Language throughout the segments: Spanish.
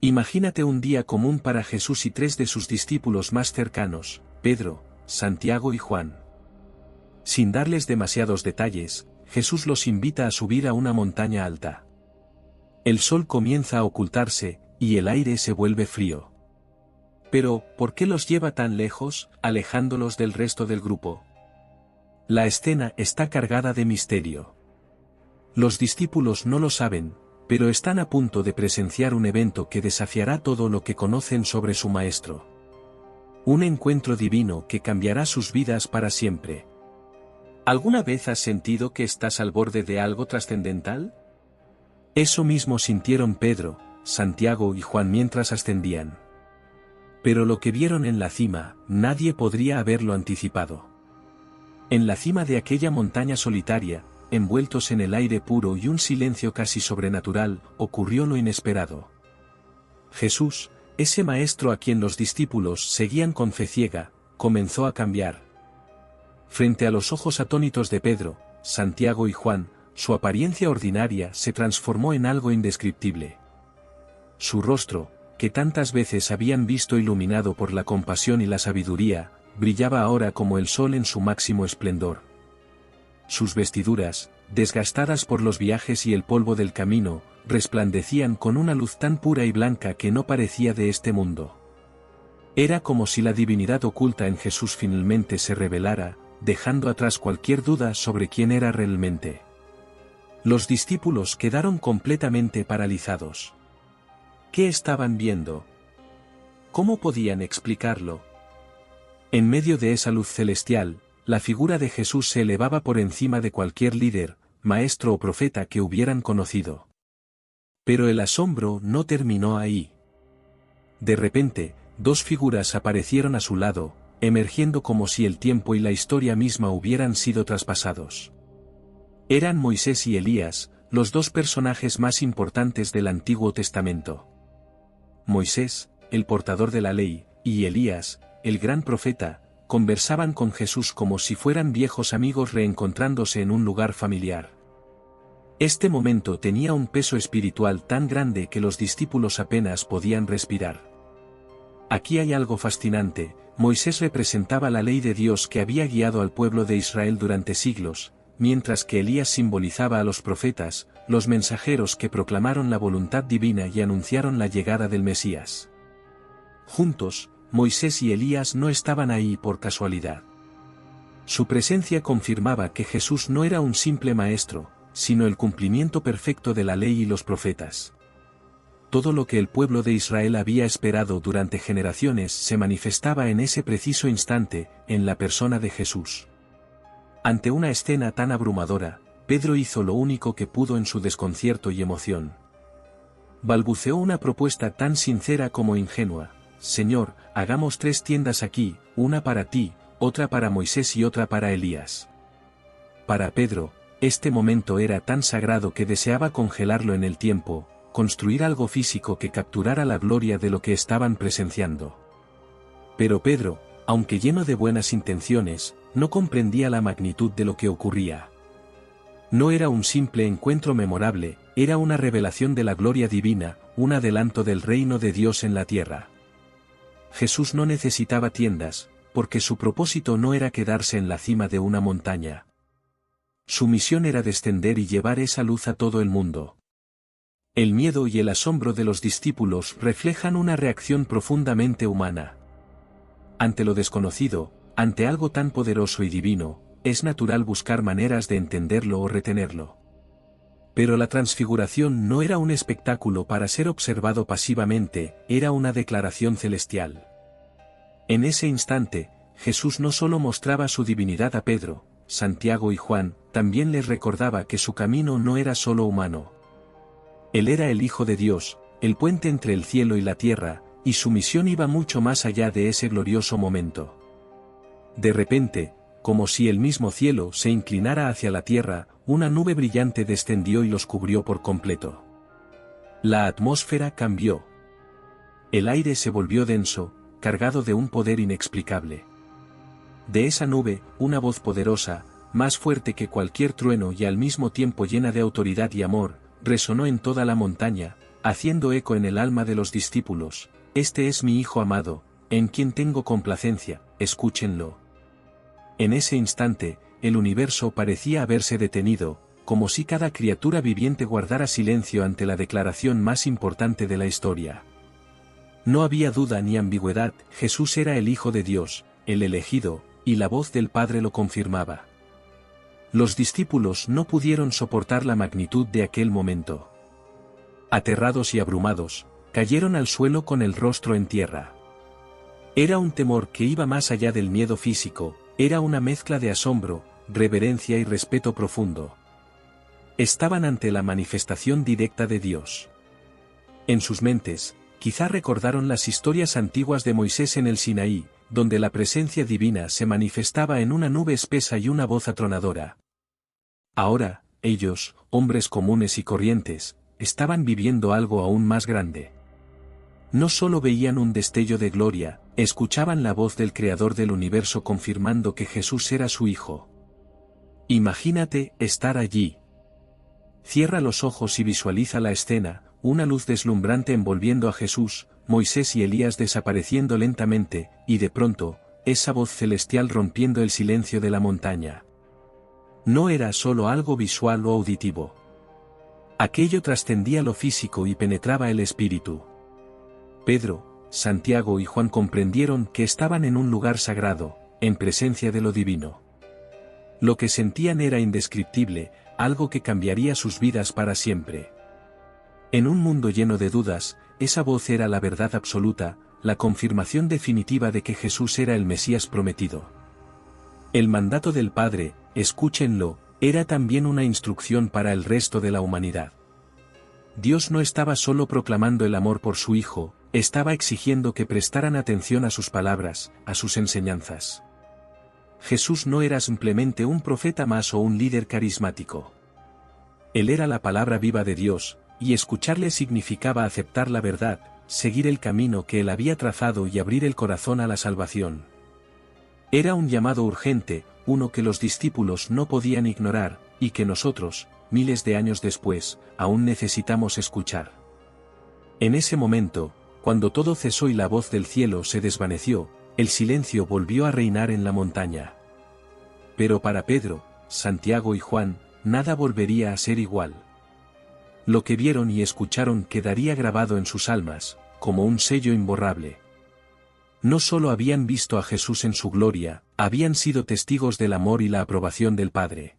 Imagínate un día común para Jesús y tres de sus discípulos más cercanos, Pedro, Santiago y Juan. Sin darles demasiados detalles, Jesús los invita a subir a una montaña alta. El sol comienza a ocultarse, y el aire se vuelve frío. Pero, ¿por qué los lleva tan lejos, alejándolos del resto del grupo? La escena está cargada de misterio. Los discípulos no lo saben, pero están a punto de presenciar un evento que desafiará todo lo que conocen sobre su Maestro. Un encuentro divino que cambiará sus vidas para siempre. ¿Alguna vez has sentido que estás al borde de algo trascendental? Eso mismo sintieron Pedro, Santiago y Juan mientras ascendían. Pero lo que vieron en la cima, nadie podría haberlo anticipado. En la cima de aquella montaña solitaria, envueltos en el aire puro y un silencio casi sobrenatural, ocurrió lo inesperado. Jesús, ese maestro a quien los discípulos seguían con fe ciega, comenzó a cambiar. Frente a los ojos atónitos de Pedro, Santiago y Juan, su apariencia ordinaria se transformó en algo indescriptible. Su rostro, que tantas veces habían visto iluminado por la compasión y la sabiduría, brillaba ahora como el sol en su máximo esplendor. Sus vestiduras, desgastadas por los viajes y el polvo del camino, resplandecían con una luz tan pura y blanca que no parecía de este mundo. Era como si la divinidad oculta en Jesús finalmente se revelara, dejando atrás cualquier duda sobre quién era realmente. Los discípulos quedaron completamente paralizados. ¿Qué estaban viendo? ¿Cómo podían explicarlo? En medio de esa luz celestial, la figura de Jesús se elevaba por encima de cualquier líder, maestro o profeta que hubieran conocido. Pero el asombro no terminó ahí. De repente, dos figuras aparecieron a su lado, emergiendo como si el tiempo y la historia misma hubieran sido traspasados. Eran Moisés y Elías, los dos personajes más importantes del Antiguo Testamento. Moisés, el portador de la ley, y Elías, el gran profeta, conversaban con Jesús como si fueran viejos amigos reencontrándose en un lugar familiar. Este momento tenía un peso espiritual tan grande que los discípulos apenas podían respirar. Aquí hay algo fascinante. Moisés representaba la ley de Dios que había guiado al pueblo de Israel durante siglos, mientras que Elías simbolizaba a los profetas, los mensajeros que proclamaron la voluntad divina y anunciaron la llegada del Mesías. Juntos, Moisés y Elías no estaban ahí por casualidad. Su presencia confirmaba que Jesús no era un simple maestro, sino el cumplimiento perfecto de la ley y los profetas. Todo lo que el pueblo de Israel había esperado durante generaciones se manifestaba en ese preciso instante, en la persona de Jesús. Ante una escena tan abrumadora, Pedro hizo lo único que pudo en su desconcierto y emoción. Balbuceó una propuesta tan sincera como ingenua: «Señor, hagamos 3 tiendas aquí, una para ti, otra para Moisés y otra para Elías». Para Pedro, este momento era tan sagrado que deseaba congelarlo en el tiempo, construir algo físico que capturara la gloria de lo que estaban presenciando. Pero Pedro, aunque lleno de buenas intenciones, no comprendía la magnitud de lo que ocurría. No era un simple encuentro memorable, era una revelación de la gloria divina, un adelanto del reino de Dios en la tierra. Jesús no necesitaba tiendas, porque su propósito no era quedarse en la cima de una montaña. Su misión era descender y llevar esa luz a todo el mundo. El miedo y el asombro de los discípulos reflejan una reacción profundamente humana. Ante lo desconocido, ante algo tan poderoso y divino, es natural buscar maneras de entenderlo o retenerlo. Pero la transfiguración no era un espectáculo para ser observado pasivamente, era una declaración celestial. En ese instante, Jesús no solo mostraba su divinidad a Pedro, Santiago y Juan, también les recordaba que su camino no era solo humano. Él era el Hijo de Dios, el puente entre el cielo y la tierra, y su misión iba mucho más allá de ese glorioso momento. De repente, como si el mismo cielo se inclinara hacia la tierra, una nube brillante descendió y los cubrió por completo. La atmósfera cambió. El aire se volvió denso, cargado de un poder inexplicable. De esa nube, una voz poderosa, más fuerte que cualquier trueno y al mismo tiempo llena de autoridad y amor, resonó en toda la montaña: haciendo eco en el alma de los discípulos: «Este es mi Hijo amado, en quien tengo complacencia, escúchenlo». En ese instante, el universo parecía haberse detenido, como si cada criatura viviente guardara silencio ante la declaración más importante de la historia. No había duda ni ambigüedad: Jesús era el Hijo de Dios, el elegido, y la voz del Padre lo confirmaba. Los discípulos no pudieron soportar la magnitud de aquel momento. Aterrados y abrumados, cayeron al suelo con el rostro en tierra. Era un temor que iba más allá del miedo físico, era una mezcla de asombro, reverencia y respeto profundo. Estaban ante la manifestación directa de Dios. En sus mentes, quizá recordaron las historias antiguas de Moisés en el Sinaí, donde la presencia divina se manifestaba en una nube espesa y una voz atronadora. Ahora, ellos, hombres comunes y corrientes, estaban viviendo algo aún más grande. No solo veían un destello de gloria, escuchaban la voz del Creador del universo confirmando que Jesús era su Hijo. Imagínate estar allí. Cierra los ojos y visualiza la escena: una luz deslumbrante envolviendo a Jesús, Moisés y Elías desapareciendo lentamente, y de pronto, esa voz celestial rompiendo el silencio de la montaña. No era solo algo visual o auditivo. Aquello trascendía lo físico y penetraba el espíritu. Pedro, Santiago y Juan comprendieron que estaban en un lugar sagrado, en presencia de lo divino. Lo que sentían era indescriptible, algo que cambiaría sus vidas para siempre. En un mundo lleno de dudas, esa voz era la verdad absoluta, la confirmación definitiva de que Jesús era el Mesías prometido. El mandato del Padre, escúchenlo, era también una instrucción para el resto de la humanidad. Dios no estaba solo proclamando el amor por su Hijo, estaba exigiendo que prestaran atención a sus palabras, a sus enseñanzas. Jesús no era simplemente un profeta más o un líder carismático. Él era la palabra viva de Dios, y escucharle significaba aceptar la verdad, seguir el camino que Él había trazado y abrir el corazón a la salvación. Era un llamado urgente, uno que los discípulos no podían ignorar, y que nosotros, miles de años después, aún necesitamos escuchar. En ese momento, cuando todo cesó y la voz del cielo se desvaneció, el silencio volvió a reinar en la montaña. Pero para Pedro, Santiago y Juan, nada volvería a ser igual. Lo que vieron y escucharon quedaría grabado en sus almas, como un sello imborrable. No solo habían visto a Jesús en su gloria, habían sido testigos del amor y la aprobación del Padre.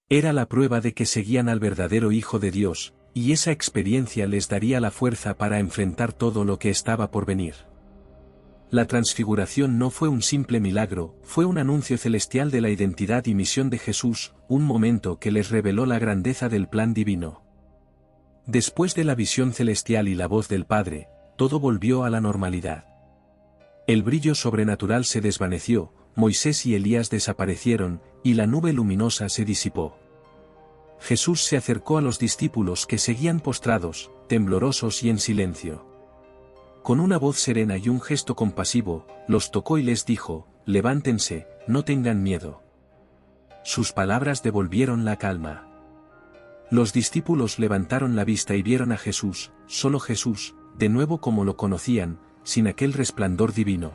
Era la prueba de que seguían al verdadero Hijo de Dios, y esa experiencia les daría la fuerza para enfrentar todo lo que estaba por venir. La transfiguración no fue un simple milagro, fue un anuncio celestial de la identidad y misión de Jesús, un momento que les reveló la grandeza del plan divino. Después de la visión celestial y la voz del Padre, todo volvió a la normalidad. El brillo sobrenatural se desvaneció, Moisés y Elías desaparecieron, y la nube luminosa se disipó. Jesús se acercó a los discípulos que seguían postrados, temblorosos y en silencio. Con una voz serena y un gesto compasivo, los tocó y les dijo: «Levántense, no tengan miedo». Sus palabras devolvieron la calma. Los discípulos levantaron la vista y vieron a Jesús, solo Jesús, de nuevo como lo conocían, sin aquel resplandor divino.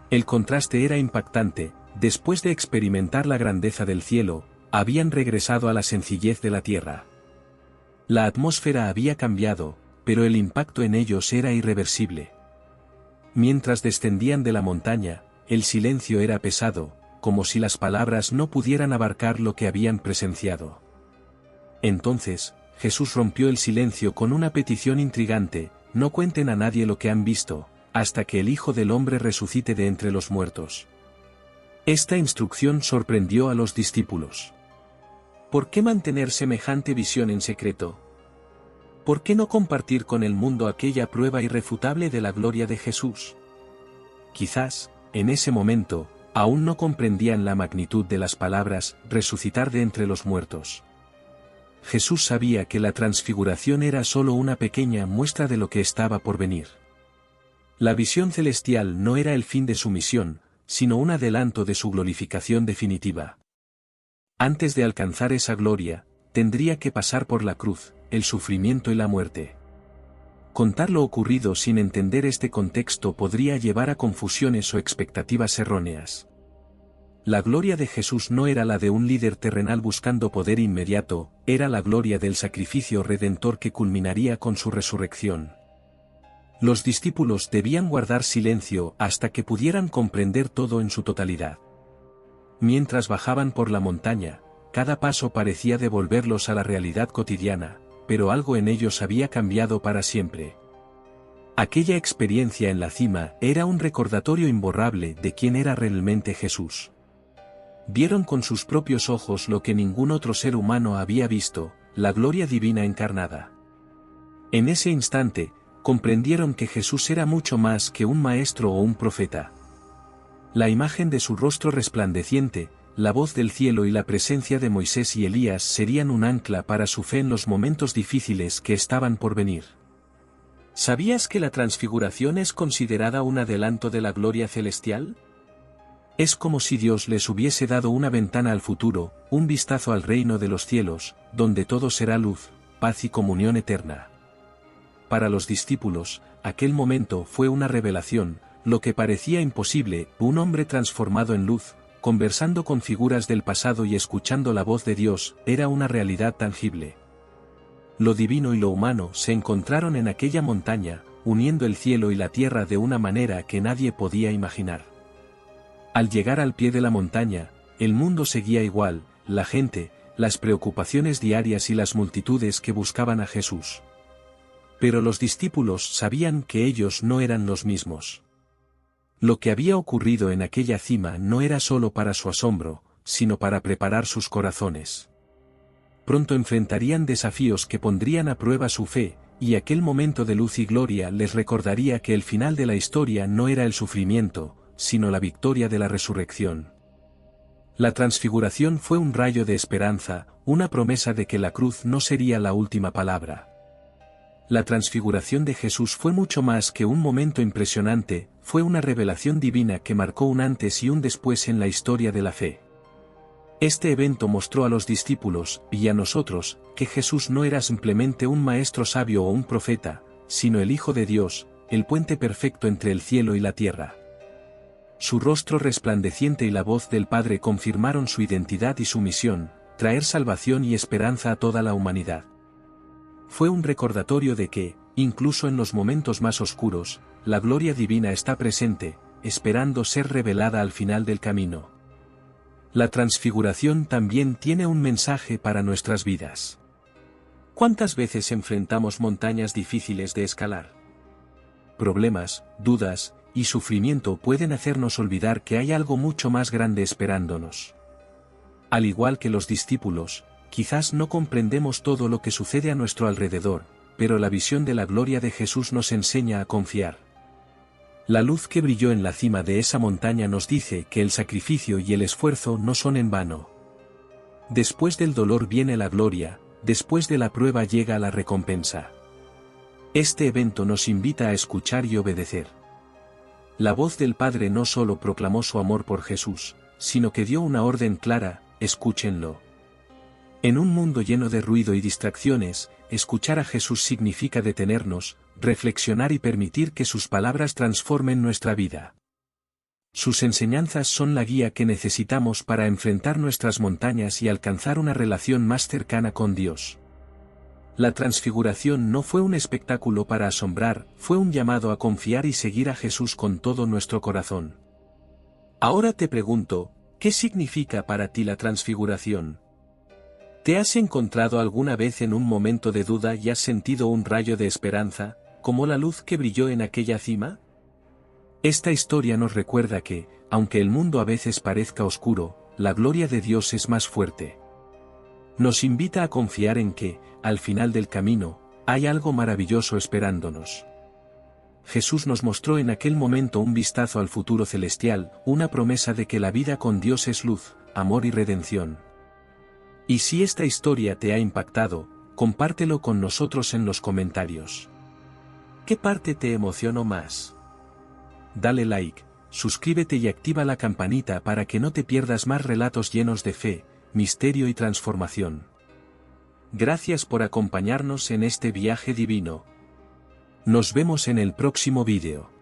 El contraste era impactante: después de experimentar la grandeza del cielo, habían regresado a la sencillez de la tierra. La atmósfera había cambiado, pero el impacto en ellos era irreversible. Mientras descendían de la montaña, el silencio era pesado, como si las palabras no pudieran abarcar lo que habían presenciado. Entonces, Jesús rompió el silencio con una petición intrigante: «No cuenten a nadie lo que han visto, hasta que el Hijo del Hombre resucite de entre los muertos». Esta instrucción sorprendió a los discípulos. ¿Por qué mantener semejante visión en secreto? ¿Por qué no compartir con el mundo aquella prueba irrefutable de la gloria de Jesús? Quizás, en ese momento, aún no comprendían la magnitud de las palabras «resucitar de entre los muertos». Jesús sabía que la transfiguración era solo una pequeña muestra de lo que estaba por venir. La visión celestial no era el fin de su misión, sino un adelanto de su glorificación definitiva. Antes de alcanzar esa gloria, tendría que pasar por la cruz, el sufrimiento y la muerte. Contar lo ocurrido sin entender este contexto podría llevar a confusiones o expectativas erróneas. La gloria de Jesús no era la de un líder terrenal buscando poder inmediato, era la gloria del sacrificio redentor que culminaría con su resurrección. Los discípulos debían guardar silencio hasta que pudieran comprender todo en su totalidad. Mientras bajaban por la montaña, cada paso parecía devolverlos a la realidad cotidiana, pero algo en ellos había cambiado para siempre. Aquella experiencia en la cima era un recordatorio imborrable de quién era realmente Jesús. Vieron con sus propios ojos lo que ningún otro ser humano había visto, la gloria divina encarnada. En ese instante, comprendieron que Jesús era mucho más que un maestro o un profeta. La imagen de su rostro resplandeciente, la voz del cielo y la presencia de Moisés y Elías serían un ancla para su fe en los momentos difíciles que estaban por venir. ¿Sabías que la transfiguración es considerada un adelanto de la gloria celestial? Es como si Dios les hubiese dado una ventana al futuro, un vistazo al reino de los cielos, donde todo será luz, paz y comunión eterna. Para los discípulos, aquel momento fue una revelación, lo que parecía imposible, un hombre transformado en luz, conversando con figuras del pasado y escuchando la voz de Dios, era una realidad tangible. Lo divino y lo humano se encontraron en aquella montaña, uniendo el cielo y la tierra de una manera que nadie podía imaginar. Al llegar al pie de la montaña, el mundo seguía igual, la gente, las preocupaciones diarias y las multitudes que buscaban a Jesús. Pero los discípulos sabían que ellos no eran los mismos. Lo que había ocurrido en aquella cima no era solo para su asombro, sino para preparar sus corazones. Pronto enfrentarían desafíos que pondrían a prueba su fe, y aquel momento de luz y gloria les recordaría que el final de la historia no era el sufrimiento, sino la victoria de la resurrección. La transfiguración fue un rayo de esperanza, una promesa de que la cruz no sería la última palabra. La transfiguración de Jesús fue mucho más que un momento impresionante, fue una revelación divina que marcó un antes y un después en la historia de la fe. Este evento mostró a los discípulos, y a nosotros, que Jesús no era simplemente un maestro sabio o un profeta, sino el Hijo de Dios, el puente perfecto entre el cielo y la tierra. Su rostro resplandeciente y la voz del Padre confirmaron su identidad y su misión, traer salvación y esperanza a toda la humanidad. Fue un recordatorio de que, incluso en los momentos más oscuros, la gloria divina está presente, esperando ser revelada al final del camino. La transfiguración también tiene un mensaje para nuestras vidas. ¿Cuántas veces enfrentamos montañas difíciles de escalar? Problemas, dudas, y sufrimiento pueden hacernos olvidar que hay algo mucho más grande esperándonos. Al igual que los discípulos, quizás no comprendemos todo lo que sucede a nuestro alrededor, pero la visión de la gloria de Jesús nos enseña a confiar. La luz que brilló en la cima de esa montaña nos dice que el sacrificio y el esfuerzo no son en vano. Después del dolor viene la gloria, después de la prueba llega la recompensa. Este evento nos invita a escuchar y obedecer. La voz del Padre no solo proclamó su amor por Jesús, sino que dio una orden clara: escúchenlo. En un mundo lleno de ruido y distracciones, escuchar a Jesús significa detenernos, reflexionar y permitir que sus palabras transformen nuestra vida. Sus enseñanzas son la guía que necesitamos para enfrentar nuestras montañas y alcanzar una relación más cercana con Dios. La transfiguración no fue un espectáculo para asombrar, fue un llamado a confiar y seguir a Jesús con todo nuestro corazón. Ahora te pregunto, ¿qué significa para ti la transfiguración? ¿Te has encontrado alguna vez en un momento de duda y has sentido un rayo de esperanza, como la luz que brilló en aquella cima? Esta historia nos recuerda que, aunque el mundo a veces parezca oscuro, la gloria de Dios es más fuerte. Nos invita a confiar en que, al final del camino, hay algo maravilloso esperándonos. Jesús nos mostró en aquel momento un vistazo al futuro celestial, una promesa de que la vida con Dios es luz, amor y redención. Y si esta historia te ha impactado, compártelo con nosotros en los comentarios. ¿Qué parte te emocionó más? Dale like, suscríbete y activa la campanita para que no te pierdas más relatos llenos de fe, misterio y transformación. Gracias por acompañarnos en este viaje divino. Nos vemos en el próximo vídeo.